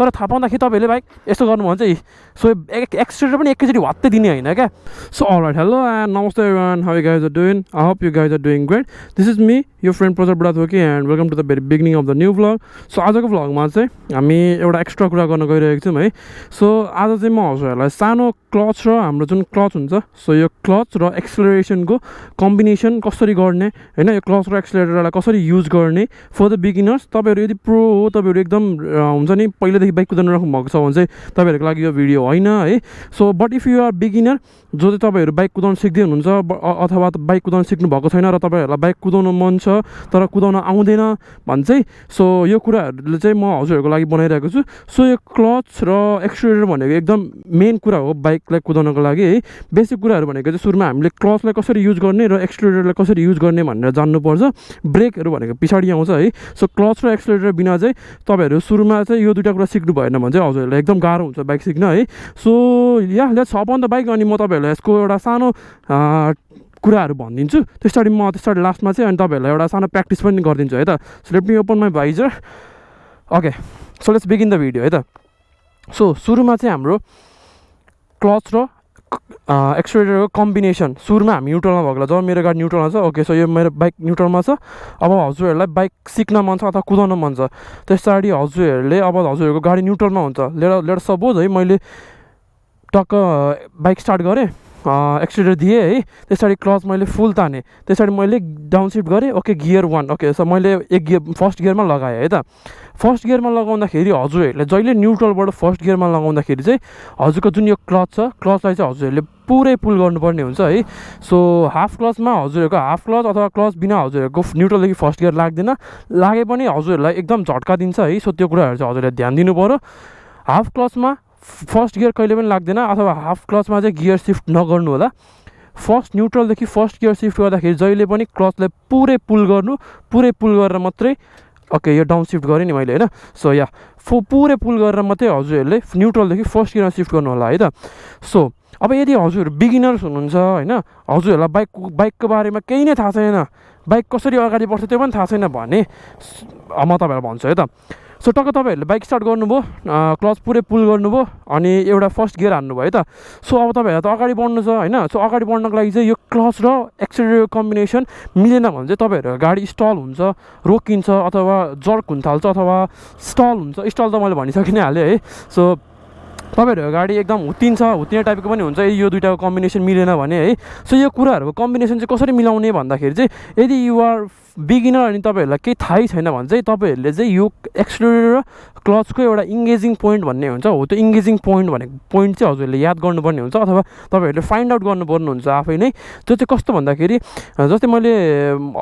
तर थाहा पाउँदाखेरि तपाईँहरूले बाइक यस्तो गर्नुभयो भने चाहिँ सो एक्सिलेटर पनि एकैचोटि वात्तै दिने होइन क्या सो अलराइट हेलो एन्ड नमस्ते everyone how you guys are doing I hope you guys are doing great this is me your friend project Budhathoki and welcome to the very beginning of the new vlog so आजको भ्लगमा चाहिँ हामी एउटा extra कुरा गर्न गइरहेको छौँ है सो आज चाहिँ म हजुरहरूलाई सानो क्लच र हाम्रो जुन क्लच हुन्छ सो यो क्लच र एक्सिलरेसनको कम्बिनेसन कसरी गर्ने होइन यो क्लच र एक्सिलरेटरलाई कसरी युज गर्ने फर द बिगिनर्स तपाईँहरू यदि प्रो हो तपाईँहरू एकदम हुन्छ नि पहिल्यैदेखि बाइक कुदाउनु राख्नु भएको छ भने चाहिँ तपाईँहरूको लागि यो भिडियो होइन है so but if you are beginner जो चाहिँ तपाईँहरू बाइक कुदाउनु सिक्दै हुनुहुन्छ अथवा बाइक कुदाउनु सिक्नु भएको छैन र तपाईँहरूलाई बाइक कुदाउनु मन छ तर कुदाउन आउँदैन भने चाहिँ सो यो कुराहरूले चाहिँ म हजुरहरूको लागि बनाइरहेको छु सो यो क्लच र एक्सिलरेटर भनेको एकदम मेन कुरा हो बाइकलाई कुदाउनको लागि है बेसिक कुराहरू भनेको चाहिँ सुरुमा हामीले क्लचलाई कसरी युज गर्ने र एक्सिलरेटरलाई कसरी युज गर्ने भनेर जान्नुपर्छ ब्रेकहरू भनेको पछाडि आउँछ है सो क्लच र एक्सिलरेटर बिना चाहिँ तपाईँहरू सुरुमा चाहिँ यो दुईवटा कुरा सिक्नु भएन भने चाहिँ हजुरहरूलाई एकदम गाह्रो हुन्छ बाइक सिक्न है so yeah let's hop on the bike अनि म तपाईँहरूलाई यसको एउटा सानो कुराहरू भनिदिन्छु त्यसरी लास्टमा चाहिँ अनि तपाईँहरूलाई एउटा सानो प्र्याक्टिस पनि गरिदिन्छु है त so let me open my visor okay so let's begin the video है त सो सुरुमा चाहिँ हाम्रो क्लच र एक्सिलरेटरको कम्बिनेसन सुरुमा हामी न्युट्रलमा भएको जब मेरो गाडी न्युट्रलमा छ ओके सो यो मेरो बाइक न्युट्रलमा छ अब हजुरहरूलाई बाइक सिक्न मन छ अथवा कुदाउन मन छ त्यस पछाडि हजुरहरूले अब हजुरहरूको गाडी न्युट्रलमा हुन्छ लेट सपोज है मैले टक्क बाइक स्टार्ट गरेँ एक्सिलरेटर दिएँ है त्यस पछाडि क्लच मैले फुल तानेँ त्यस पछाडि मैले डाउन सिफ्ट गरेँ ओके गियर 1 ओके सो मैले एक गियर फर्स्ट गियरमा लगाएँ है त फर्स्ट गियरमा लगाउँदाखेरि हजुरहरूले जहिले न्युट्रलबाट फर्स्ट गियरमा लगाउँदाखेरि चाहिँ हजुरको जुन यो क्लच छ क्लचलाई चाहिँ हजुरहरूले पुरै पुल गर्नुपर्ने हुन्छ है सो हाफ क्लचमा हजुरहरूको हाफ क्लच अथवा क्लच बिना हजुरहरूको न्युट्रलदेखि फर्स्ट गियर लाग्दैन लागे पनि हजुरहरूलाई एकदम झट्का दिन्छ है सो त्यो कुराहरू चाहिँ हजुरहरूले ध्यान दिनु पऱ्यो हाफ क्लचमा फर्स्ट गियर कहिले पनि लाग्दैन अथवा हाफ क्लचमा चाहिँ गियर सिफ्ट नगर्नु होला फर्स्ट न्युट्रलदेखि फर्स्ट गियर सिफ्ट गर्दाखेरि जहिले पनि क्लचलाई पुरै पुल गरेर मात्रै ओके यो डाउन सिफ्ट गरेँ नि मैले होइन सो या पुरै पुल गरेर मात्रै हजुरहरूले न्युट्रलदेखि फर्स्ट गियरमा सिफ्ट गर्नु होला है त सो अब यदि हजुरहरू बिगिनर्स हुनुहुन्छ होइन हजुरहरूलाई बाइकको बारेमा केही नै थाहा छैन बाइक कसरी अगाडि बढ्छ त्यो पनि थाहा छैन भने म तपाईँहरूलाई भन्छु है त सो टक्क तपाईँहरूले बाइक स्टार्ट गर्नुभयो क्लच पुरै पुल गर्नुभयो अनि एउटा फर्स्ट गियर हान्नुभयो है त सो अब तपाईँहरूलाई त अगाडि बढ्नु छ होइन सो अगाडि बढ्नको लागि चाहिँ यो क्लच र एक्सिलरेटर कम्बिनेसन मिलेन भने चाहिँ तपाईँहरूको गाडी स्टल हुन्छ रोकिन्छ अथवा जर्क हुन थाल्छ अथवा स्टल त मैले भनिसकि नै हालेँ है सो तपाईँहरूको गाडी एकदम हुत्तिने टाइपको पनि हुन्छ यो दुइटाको कम्बिनेसन मिलेन भने है सो यो कुराहरूको कम्बिनेसन चाहिँ कसरी मिलाउने भन्दाखेरि चाहिँ यदि युआर बिगिनर अनि तपाईँहरूलाई केही थाहै छैन भने चाहिँ तपाईँहरूले चाहिँ यो एक्सिलरेटर र क्लचको एउटा इङ्गेजिङ पोइन्ट भन्ने हुन्छ हो त्यो इङ्गेजिङ पोइन्ट चाहिँ हजुरहरूले याद गर्नुपर्ने हुन्छ अथवा तपाईँहरूले फाइन्ड आउट गर्नुपर्ने हुन्छ आफै नै त्यो चाहिँ कस्तो भन्दाखेरि जस्तै मैले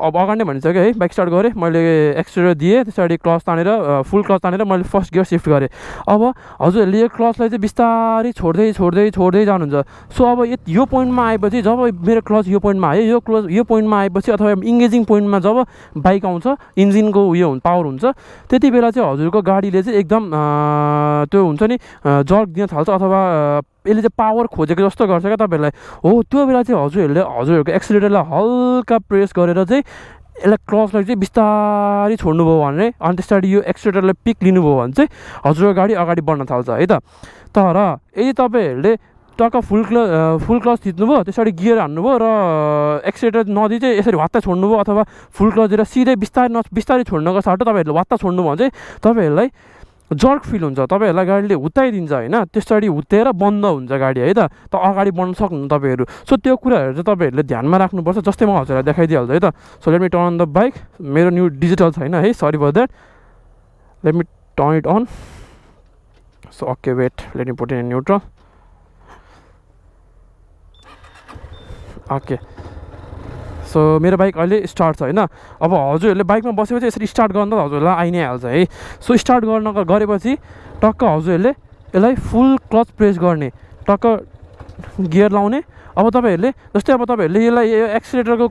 अब अगाडि नै भनिसकेँ है बाइक स्टार्ट गरेँ मैले एक्सिलरेटर दिएँ त्यसरी क्लच तानेर फुल क्लच तानेर मैले फर्स्ट गियर सिफ्ट गरेँ अब हजुरहरूले यो क्लचलाई चाहिँ बिस्तारै छोड्दै जानुहुन्छ सो अब यो पोइन्टमा आएपछि जब मेरो क्लच यो पोइन्टमा आयो यो पोइन्टमा आएपछि अथवा इङ्गेजिङ पोइन्टमा जब बाइक आउँछ इन्जिनको उयो पावर हुन्छ त्यति बेला चाहिँ हजुरको गाडीले चाहिँ एकदम त्यो हुन्छ नि जर्क दिन थाल्छ अथवा यसले चाहिँ पावर खोजेको जस्तो गर्छ क्या तपाईँहरूलाई हो त्यो बेला चाहिँ हजुरहरूको एक्सिलरेटरलाई हल्का प्रेस गरेर चाहिँ यसलाई क्लचलाई चाहिँ बिस्तारै छोड्नुभयो भने अनि त्यसरी यो एक्सिलरेटरलाई पिक लिनुभयो भने चाहिँ हजुरको गाडी अगाडि बढ्न थाल्छ है त तर यदि तपाईँहरूले टक्क फुल क्लच थिच्नुभयो त्यसरी गियर हान्नुभयो र एक्सिलेटर नदिई चाहिँ यसरी वात्ता छोड्नुभयो अथवा फुल क्लच दिएर सिधै बिस्तारै छोड्नको साटो तपाईँहरूले वात्ता छोड्नुभयो भने चाहिँ तपाईँहरूलाई जर्क फिल हुन्छ तपाईँहरूलाई गाडीले हुत्ताइदिन्छ होइन त्यसरी हुत्तेर बन्द हुन्छ गाडी है त अगाडि बढ्न सक्नुहुन्छ तपाईँहरू सो त्यो कुराहरू चाहिँ तपाईँहरूले ध्यानमा राख्नुपर्छ जस्तै म हजुरलाई देखाइदिइहाल्छु है त so let me turn on the bike मेरो न्यू डिजिटल छैन है sorry for that let me turn it on so okay wait let me put in neutral okay so मेरो बाइक अहिले स्टार्ट छ होइन अब हजुरहरूले बाइकमा बसेपछि यसरी स्टार्ट गर्न त हजुरलाई आइ नै हाल्छ है सो स्टार्ट गरेपछि टक्क हजुरहरूले यसलाई फुल क्लच प्रेस गर्ने टक्क गियर लाउने अब तपाईँहरूले जस्तै अब तपाईँहरूले यसलाई एक्सिलेटरको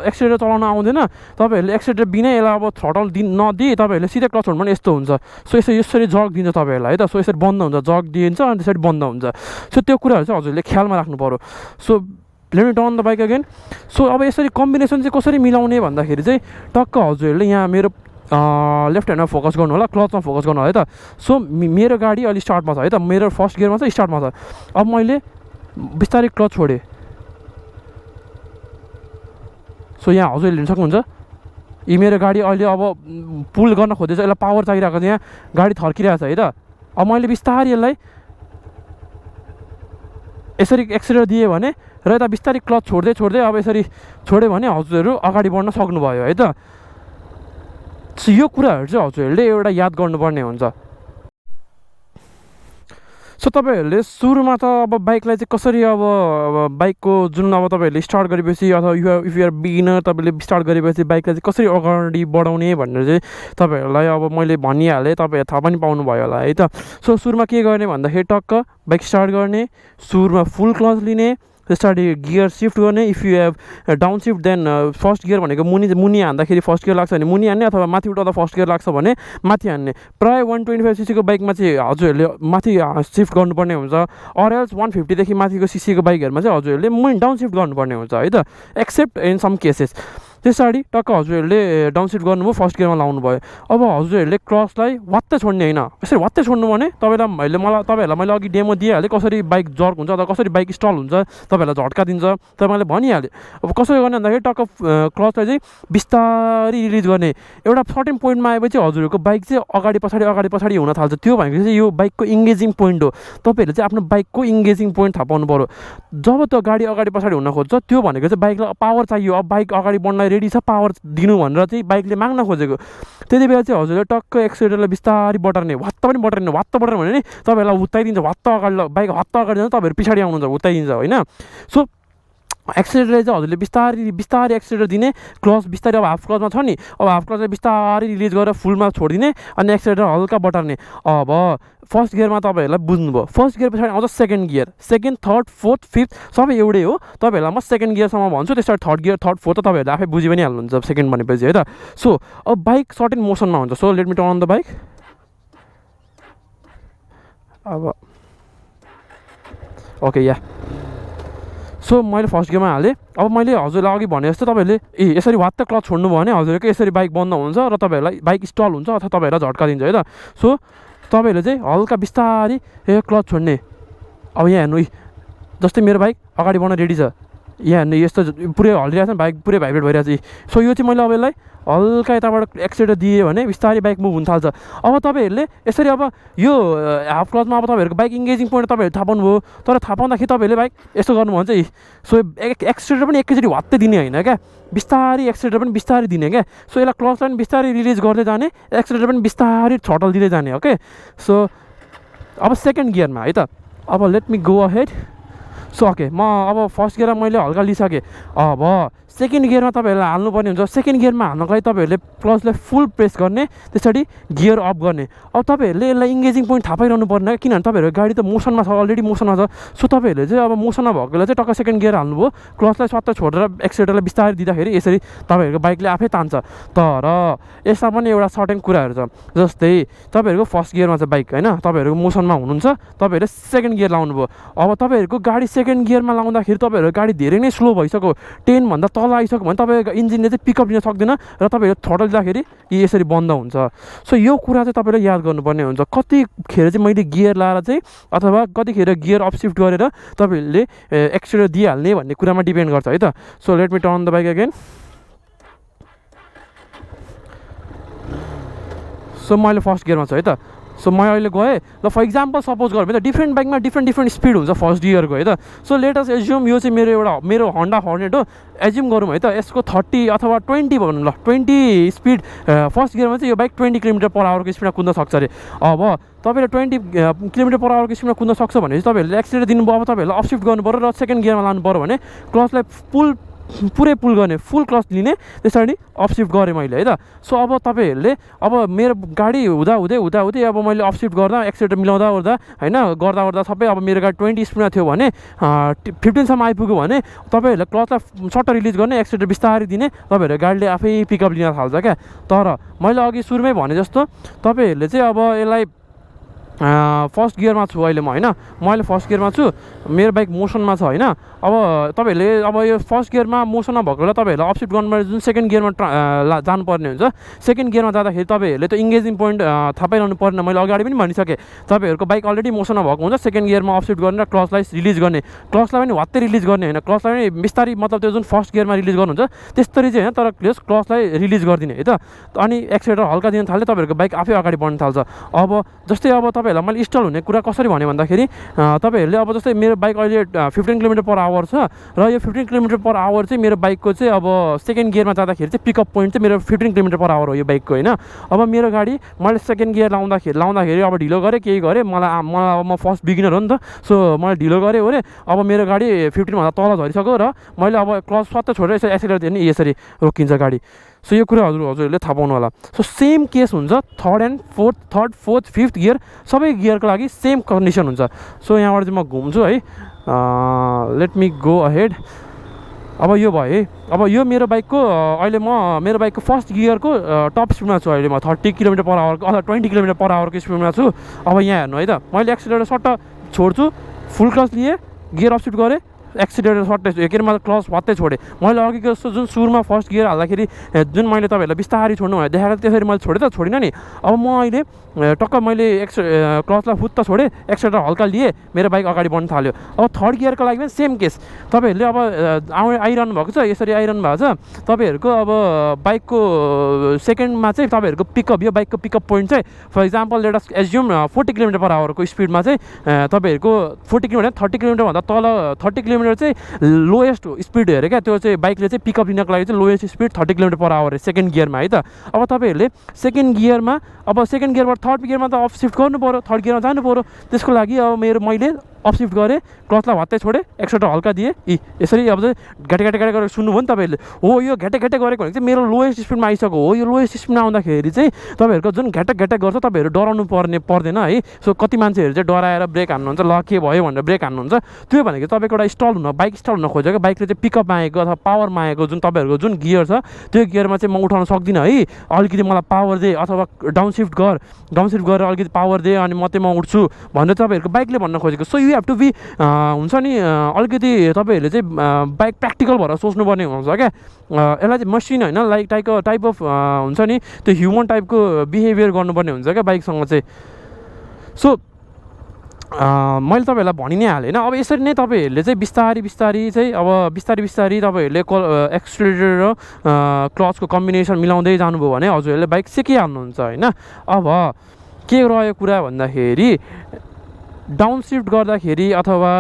एक्सिलेटर चलाउन आउँदैन तपाईँहरूले एक्सिलेटर बिना यसलाई अब थ्रटल नदिए तपाईँहरूले सिधै क्लच छोड्नु पनि यस्तो हुन्छ सो यसरी जग दिन्छ तपाईँहरूलाई है त सो यसरी बन्द हुन्छ जग दिन्छ अनि त्यसरी बन्द हुन्छ सो त्यो कुराहरू चाहिँ हजुरले ख्यालमा राख्नु पऱ्यो so let me turn the bike again so अब यसरी कम्बिनेसन चाहिँ कसरी मिलाउने भन्दाखेरि चाहिँ टक्क हजुरहरूले यहाँ मेरो लेफ्ट ह्यान्डमा फोकस गर्नु होला, क्लचमा फोकस गर्नु होला है त। सो मेरो गाडी अलि स्टार्टमा छ है त, मेरो फर्स्ट गियरमा छ, स्टार्टमा छ। अब मैले बिस्तारै क्लच छोडेँ। सो यहाँ हजुरले लिन सक्नुहुन्छ, यी मेरो गाडी अहिले अब पुल गर्न खोजेछ, यसलाई पावर चाहिरहेको छ, यहाँ गाडी थर्किरहेको छ है त। अब मैले बिस्तारै यसलाई यसरी एक्सिलेटर दिएँ भने र यता बिस्तारै क्लच छोड्दै अब यसरी छोड्यो भने हजुरहरू अगाडि बढ्न सक्नुभयो है त। सो यो कुराहरू चाहिँ हजुरहरूले एउटा याद गर्नुपर्ने हुन्छ। सो तपाईँहरूले सुरुमा त अब बाइकलाई चाहिँ कसरी अब बाइकको जुन अब तपाईँहरूले स्टार्ट गरेपछि अथवा इफ युआर बिगिनर तपाईँले स्टार्ट गरेपछि बाइकलाई चाहिँ कसरी अगाडि बढाउने भनेर चाहिँ तपाईँहरूलाई अब मैले भनिहालेँ, तपाईँहरू थाहा पनि पाउनुभयो होला है त। सो सुरुमा के गर्ने भन्दाखेरि टक्क बाइक स्टार्ट गर्ने, सुरुमा फुल क्लच लिने, त्यसपछि गियर सिफ्ट गर्ने। If you have down shift then first gear भनेको मुनि हान्दाखेरि फर्स्ट गियर लाग्छ भने मुनि हान्ने, अथवा माथि उठाउँदा फर्स्ट गियर लाग्छ भने माथि हान्ने। प्रायः 125cc को बाइकमा चाहिँ हजुरहरूले माथि सिफ्ट गर्नुपर्ने हुन्छ, अर एल्स 150 देखि माथिको सिसीको बाइकहरूमा चाहिँ हजुरहरूले डाउन सिफ्ट गर्नुपर्ने हुन्छ है त, एक्सेप्ट इन सम केसेस। त्यसपछि टक्क हजुरहरूले डाउन सिफ्ट गर्नुभयो, फर्स्ट गियरमा लाउनु भयो। अब हजुरहरूले क्लचलाई वात्तै छोड्ने होइन, यसरी वात्तै छोड्नु भने तपाईँहरूलाई मैले अघि डेमो दिइहालेँ कसरी बाइक जर्क हुन्छ अथवा कसरी बाइक स्टल हुन्छ, तपाईँहरूलाई झट्का दिन्छ, तपाईँलाई भनिहालेँ। अब कसरी गर्ने भन्दाखेरि टक्क क्लचलाई चाहिँ बिस्तारै रिलिज गर्ने। एउटा सर्टेन पोइन्टमा आएपछि हजुरहरूको बाइक चाहिँ अगाडि पछाडि हुन थाल्छ। त्यो भनेको चाहिँ यो बाइकको इङ्गेजिङ पोइन्ट हो। तपाईँहरूले चाहिँ आफ्नो बाइकको इङ्गेजिङ पोइन्ट थाहा पाउनु पऱ्यो। जब त्यो गाडी अगाडि पछाडि हुन खोज्छ त्यो भनेको चाहिँ बाइकलाई पावर चाहियो, अब बाइक अगाडि बढ्न रेडी छ, पावर दिनु भनेर चाहिँ बाइकले माग्न खोजेको। त्यति बेला चाहिँ हजुरले टक्क एक्सिलेटरलाई बिस्तारै बढार्ने, वात्त बढार्ने भने नि तपाईँहरूलाई हुत्ताइदिन्छ, वात्त अगाडि बाइक हत्त अगाडि जान्छ, तपाईँहरू पछाडि आउनुहुन्छ हुत्ताइदिन्छ होइन। सो एक्सिलेटर चाहिँ हजुरले बिस्तारै एक्सिलेटर दिने, क्लच बिस्तारै अब हाफ क्लचमा छ नि, अब हाफ क्लचलाई बिस्तारै रिलिज गरेर फुलमा छोडिदिने, अनि एक्सिलेटर हल्का बटार्ने। अब फर्स्ट गियरमा तपाईँहरूलाई बुझ्नुभयो, फर्स्ट गियर पछाडि आउँछ second gear, second, third, fourth, fifth सबै एउटै हो। तपाईँहरूलाई म सेकेन्ड गियरसम्म भन्छु, त्यसबाट थर्ड गियर, थर्ड, फोर्थ त तपाईँहरूले आफै बुझि पनि हाल्नुहुन्छ सेकेन्ड भनेपछि है त। सो अब बाइक सर्टेन मोसनमा हुन्छ। So let me turn on the bike. अब ओके या, सो मैले फर्स्ट गियरमा हालेँ। अब मैले हजुरलाई अघि भने जस्तो तपाईँहरूले यसरी वात्त क्लच छोड्नुभयो भने हजुरको यसरी बाइक बन्द हुन्छ र तपाईँहरूलाई बाइक स्टल हुन्छ अथवा तपाईँहरूलाई झट्का दिन्छ है त। सो तपाईँहरूले चाहिँ हल्का बिस्तारै क्लच छोड्ने। अब यहाँ हेर्नु, जस्तै मेरो बाइक अगाडि बढ्न रेडी छ, यहाँ हेर्नु यस्तो पुरै हल्लिरहेको छ, बाइक पुरै भाइब्रेट भइरहेको छ। सो यो चाहिँ मैले अब यसलाई हल्का यताबाट एक्सिलेटर दिएँ भने बिस्तारै बाइक मुभ हुन थाल्छ। अब तपाईँहरूले यसरी अब यो हाफ क्लचमा अब तपाईँहरूको बाइक इङ्गेजिङ पोइन्ट तपाईँहरू थाहा पाउनुभयो, तर थाहा पाउँदाखेरि तपाईँहरूले बाइक यस्तो गर्नुभन्छ है। सो एक्सिलेटर पनि एकैचोटि वात्तै दिने होइन क्या, बिस्तारै एक्सिलेटर पनि बिस्तारै दिने क्या। सो यसलाई क्लचलाई पनि बिस्तारै रिलिज गर्दै जाने, एक्सिलेटर पनि बिस्तारै थ्रटल दिँदै जाने। ओके, सो अब सेकेन्ड गियरमा है त। अब let me go ahead. So okay, म अब फर्स्ट गियरमा मैले हल्का लिइसकेँ। अब सेकेन्ड गियरमा तपाईँहरूलाई हाल्नुपर्ने हुन्छ। सेकेन्ड गियरमा हाल्नको लागि तपाईँहरूले क्लचलाई फुल प्रेस गर्ने, त्यसरी गियर अफ गर्ने। अब तपाईँहरूले यसलाई इङ्गेजिङ पोइन्ट थाहा पाइरहनु पर्ने, किनभने तपाईँहरूको गाडी त मोसनमा छ, अलरेडी मोसनमा छ। सो तपाईँहरूले चाहिँ अब मोसनमा भएकोलाई चाहिँ टक्क सेकेन्ड गियर हाल्नुभयो, क्लचलाई स्वात्त छोडेर एक्सिलेटरलाई बिस्तारै दिँदाखेरि यसरी तपाईँहरूको बाइकले आफै तान्छ। तर यसमा पनि एउटा सर्टेन कुराहरू छ, जस्तै तपाईँहरूको फर्स्ट गियरमा छ बाइक होइन, तपाईँहरूको मोसनमा हुनुहुन्छ, तपाईँहरूले सेकेन्ड गियर लाउनुभयो। अब तपाईँहरूको गाडी सेकेन्ड गियरमा लाउँदाखेरि तपाईँहरूको गाडी धेरै नै स्लो भइसक्यो, 10 भन्दा तल आइसक्यो भने तपाईँको इन्जिनले चाहिँ पिकअप लिन सक्दैन र तपाईँहरू थ्रोटल दिँदाखेरि यसरी बन्द हुन्छ। सो यो कुरा चाहिँ तपाईँले याद गर्नुपर्ने हुन्छ। कतिखेर चाहिँ मैले गियर लाएर चाहिँ अथवा कतिखेर गियर अफ सिफ्ट गरेर तपाईँहरूले एक्सिलेटर दिइहाल्ने भन्ने कुरामा डिपेन्ड गर्छ है त। So let me turn the bike again. So मैले फर्स्ट गियरमा छु है त। सो म अहिले गएँ ल, फर इक्जाम्पल सपोज गरौँ है त, डिफ्रेन्ट बाइकमा डिफ्रेन्ट स्पिड हुन्छ फर्स्ट गियरको है त। सो लेट अस एज्युम यो चाहिँ मेरो होन्डा हर्नेट हो, एज्युम गरौँ है त, यसको 30 अथवा 20 भनौँ ल, 20 स्पिड फर्स्ट गियरमा चाहिँ यो बाइक 20 km/hको स्पिडमा कुद्न सक्छ अरे। अब तपाईँले 20 km/hको स्पिडमा कुद्न सक्छ भने चाहिँ तपाईँहरूले एक्सिलेटर दिनुभयो। अब तपाईँहरूलाई अफ सिफ्ट गर्नु पऱ्यो र सेकेन्ड गियरमा लानु पऱ्यो भने क्लचलाई पुरै पुल गर्ने, फुल क्लच लिने, त्यसरी अफ सिफ्ट गरेँ मैले है त। सो अब तपाईँहरूले अब मेरो गाडी हुँदै अब मैले अफ सिफ्ट गर्दा एक्सिलेटर मिलाउँदा होइन गर्दा सबै अब मेरो गाडी 20 स्पिडमा थियो भने 15सम्म आइपुग्यो भने तपाईँहरूले क्लचलाई सट्ट रिलिज गर्ने, एक्सिलेटर बिस्तारै दिने, तपाईँहरूको गाडीले आफै पिकअप लिन थाल्छ क्या। तर मैले अघि सुरुमै भने जस्तो तपाईँहरूले चाहिँ अब यसलाई फर्स्ट गियरमा छु अहिले म होइन, म अहिले फर्स्ट गियरमा छु, मेरो बाइक मोसनमा छ होइन। अब तपाईँहरूले अब यो फर्स्ट गियरमा मोसनमा भएको बेला तपाईँहरूलाई अपसिफ्ट गर्नुपर्ने जुन सेकेन्ड गियरमा जानुपर्ने हुन्छ, सेकेन्ड गियरमा जाँदाखेरि तपाईँहरूले त्यो इङ्गेजिङ पोइन्ट थाहा पाइरहनु पर्ने। मैले अगाडि पनि भनिसकेँ, तपाईँहरूको बाइक अलरेडी मोसनमा भएको हुन्छ, सेकेन्ड गियरमा अपसिफ्ट गरेर क्लचलाई रिलिज गर्ने, क्लचलाई पनि वात्तै रिलिज गर्ने होइन, क्लचलाई पनि बिस्तारै मतलब त्यो जुन फर्स्ट गियरमा रिलिज गर्नुहुन्छ त्यस्तरी चाहिँ होइन, तर क्लचलाई रिलिज गरिदिने है त। अनि एक्सिलेटर हल्का दिन थाल्यो तपाईँहरूको बाइक आफै अगाडि बढ्न थाल्छ। अब जस्तै अब तपाईँहरूलाई मैले इन्स्टल हुने कुरा कसरी भने भन्दाखेरि तपाईँहरूले अब जस्तै मेरो बाइक अहिले 15 km/h छ र यो 15 km/h चाहिँ मेरो बाइकको चाहिँ अब सेकेन्ड गियरमा जाँदाखेरि चाहिँ पिकअप पोइन्ट चाहिँ मेरो 15 km/h हो यो बाइकको होइन। अब मेरो गाडी मैले सेकेन्ड गियर लाउँदाखेरि अब ढिलो गरेँ केही गरेँ, मलाई अब म फर्स्ट बिगिनर हो नि त, सो मैले ढिलो गरेँ ओरे अब मेरो गाडी 15 भन्दा तल झरिसक्यो र मैले अब क्लच स्वात्त छोडेर यसरी एक्सिलेटर दियो भने यसरी रोकिन्छ गाडी। सो यो कुरा हजुरहरूले थाहा पाउनु होला। सो सेम केस हुन्छ थर्ड, फोर्थ, फिफ्थ गियर सबै गियरको लागि सेम कन्डिसन हुन्छ। सो यहाँबाट चाहिँ म घुम्छु है, लेट मी गो अहेड। अब यो भयो है, अब यो मेरो बाइकको अहिले मेरो बाइकको फर्स्ट गियरको टप स्पिडमा छु अहिले म 30 km/h अथवा 20 km/h को स्पिडमा छु। अब यहाँ हेर्नु है त, मैले एक्सिलेटर सट्ट छोड्छु, फुल क्लच लिएँ, गियर अपसिफ्ट गरेँ, एक्सिलेटर सट्टै के अरे मतलब क्लच वात्तै छोडेँ। मैले अघिको जस्तो जुन सुरुमा फर्स्ट गियर हाल्दाखेरि जुन मैले तपाईँहरूलाई बिस्तारै छोड्नु भयो देखाएको त्यसरी मैले छोडेँ त छोडिनँ नि। अब म अहिले टक्क मैले क्लचलाई फुत्त छोडेँ, एक्सिलेटर हल्का लिएँ, मेरो बाइक अगाडि बढ्न थाल्यो। अब थर्ड गियरको लागि पनि सेम केस, तपाईँहरूले अब आइरहनु भएको छ, यसरी आइरहनु भएको छ, तपाईँहरूको अब बाइकको सेकेन्डमा चाहिँ तपाईँहरूको पिकअप, यो बाइकको पिकअप पोइन्ट चाहिँ for example let us assume 40 km/h को स्पिडमा चाहिँ तपाईँहरूको 40 km 30 km भन्दा तल 30 km चाहिँ लोएस्ट स्पिड हेऱ्यो क्या, त्यो चाहिँ बाइकले चाहिँ पिकअप लिनको लागि चाहिँ लोएस्ट स्पिड 30 km/h सेकेन्ड गियरमा है त। अब तपाईँहरूले सेकेन्ड गियरमा अब सेकेन्ड गियरबाट थर्ड गियरमा त अपसिफ्ट गर्नु पऱ्यो, थर्ड गियरमा जानु पऱ्यो, त्यसको लागि अब मैले अपसिफ्ट गरेँ, क्लचलाई भात्तै छोडेँ, एक्सिलेटर हल्का दिएँ, यसरी अब चाहिँ घाटे गरेर सुन्नुभयो नि तपाईँहरूले, हो यो घाटे गरेको भने चाहिँ मेरो लोएस्ट स्पिडमा आइसक्यो हो। यो लोएस्ट स्पिडमा आउँदाखेरि चाहिँ तपाईँहरूको जुन घाटे गर्छ तपाईँहरू डराउनु पर्दैन है। सो कति मान्छेहरू चाहिँ डराएर ब्रेक हान्नुहुन्छ, ल के भयो भनेर ब्रेक हान्नुहुन्छ, त्यो भनेको तपाईँको एउटा बाइक स्टल हुन खोजेको, बाइकले चाहिँ पिकअप मागेको अथवा पावर मागेको जुन तपाईँहरूको जुन गियर छ त्यो गियरमा चाहिँ म उठाउन सक्दिनँ है, अलिकति मलाई पावर दे अथवा डाउनसिफ्ट गरेर अलिकति पावर दे अनि मात्रै म उठ्छु भनेर तपाईँहरूको बाइकले भन्न खोजेको। So you have to be हुन्छ नि अलिकति तपाईँहरूले चाहिँ बाइक प्र्याक्टिकल भएर सोच्नुपर्ने हुन्छ क्या। यसलाई चाहिँ मसिन होइन लाइक टाइप अफ हुन्छ नि त्यो ह्युमन टाइपको बिहेभियर गर्नुपर्ने हुन्छ क्या बाइकसँग चाहिँ। सो मैले तपाईँहरूलाई भनि नै हालेँ होइन। अब यसरी नै तपाईँहरूले चाहिँ बिस्तारी चाहिँ अब बिस्तारी तपाईँहरूले एक्सिलेटर र क्लचको कम्बिनेसन मिलाउँदै जानुभयो भने हजुरहरूले बाइक सिकिहाल्नुहुन्छ होइन। अब के रह्यो कुरा भन्दाखेरि डाउनसिफ्ट गर्दाखेरि अथवा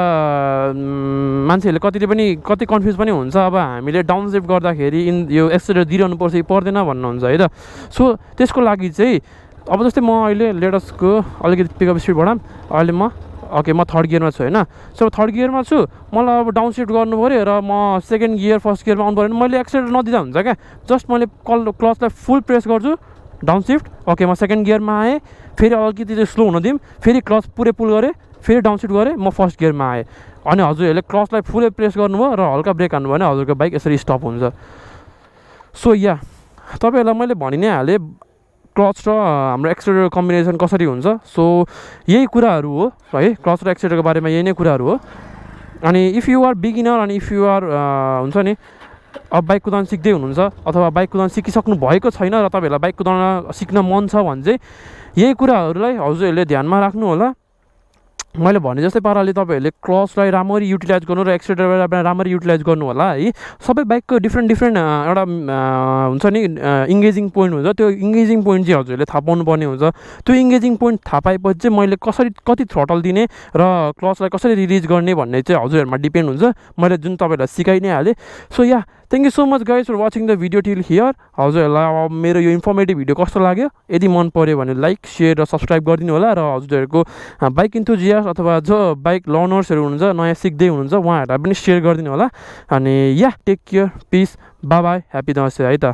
मान्छेहरूले कति कन्फ्युज पनि हुन्छ, अब हामीले डाउनसिफ्ट गर्दाखेरि यो एक्सिलेटर दिइरहनु पर्छ कि पर्दैन भन्नुहुन्छ है त। सो त्यसको लागि चाहिँ अब जस्तै म अहिले लेटसको अलिकति पिकअप स्पिड बढाऊँ, अहिले म थर्ड गियरमा छु होइन। सो थर्ड गियरमा छु, मलाई अब डाउनसिफ्ट गर्नु पऱ्यो र म सेकेन्ड गियर फर्स्ट गियरमा आउनु पऱ्यो भने मैले एक्सिलेटर नदिँदा हुन्छ क्या, जस्ट मैले क्लचलाई फुल प्रेस गर्छु, डाउनसिफ्ट, म सेकेन्ड गियरमा आएँ, फेरि अलिकति चाहिँ स्लो हुन दिउँ, फेरि क्लच पुरै पुल गरेँ, फेरि डाउनसिफ्ट गरेँ, म फर्स्ट गियरमा आएँ। अनि हजुरहरूले क्लचलाई फुलै प्रेस गर्नुभयो र हल्का ब्रेक हान्नु भयो भने हजुरको बाइक यसरी स्टप हुन्छ। सो या तपाईँहरूलाई मैले भनि नै हालेँ क्लच र हाम्रो एक्सिलेटर कम्बिनेसन कसरी हुन्छ। सो यही कुराहरू हो है, क्लच र एक्सिलेटरको बारेमा यही नै कुराहरू हो। अनि इफ यु आर बिगिनर अनि इफ यु आर हुन्छ नि अब बाइक कुदाउन सिक्दै हुनुहुन्छ अथवा बाइक कुदाउन सिकिसक्नु भएको छैन र तपाईँहरूलाई बाइक कुदाउन सिक्न मन छ भने चाहिँ यही कुराहरूलाई हजुरहरूले ध्यानमा राख्नु होला। मैले भने जस्तै पाराले तपाईँहरूले क्लचलाई राम्ररी युटिलाइज गर्नु र एक्सिलेटरलाई राम्ररी युटिलाइज गर्नु होला है। सबै बाइकको डिफ्रेन्ट एउटा हुन्छ नि इङ्गेजिङ पोइन्ट हुन्छ, त्यो इङ्गेजिङ पोइन्ट चाहिँ हजुरहरूले थाहा पाउनुपर्ने हुन्छ। त्यो इङ्गेजिङ पोइन्ट थाहा पाएपछि चाहिँ मैले कति थ्रोटल दिने र क्लचलाई कसरी रिलिज गर्ने भन्ने चाहिँ हजुरहरूमा डिपेन्ड हुन्छ। मैले जुन तपाईँहरूलाई सिकाइ नै हालेँ। So yeah thank you so much guys for watching the video till here. हजुरहरूलाई अब मेरो यो इन्फर्मेटिभ भिडियो कस्तो लाग्यो, यदि मन पऱ्यो भने लाइक सेयर र सब्सक्राइब गरिदिनु होला र हजुरहरूको बाइक इन्थुजियास्ट अथवा जो बाइक लर्नर्सहरू हुनुहुन्छ नयाँ सिक्दै हुनुहुन्छ उहाँहरूलाई पनि सेयर गरिदिनु होला। अनि yeah take care, peace, bye bye, happy Dashain है त।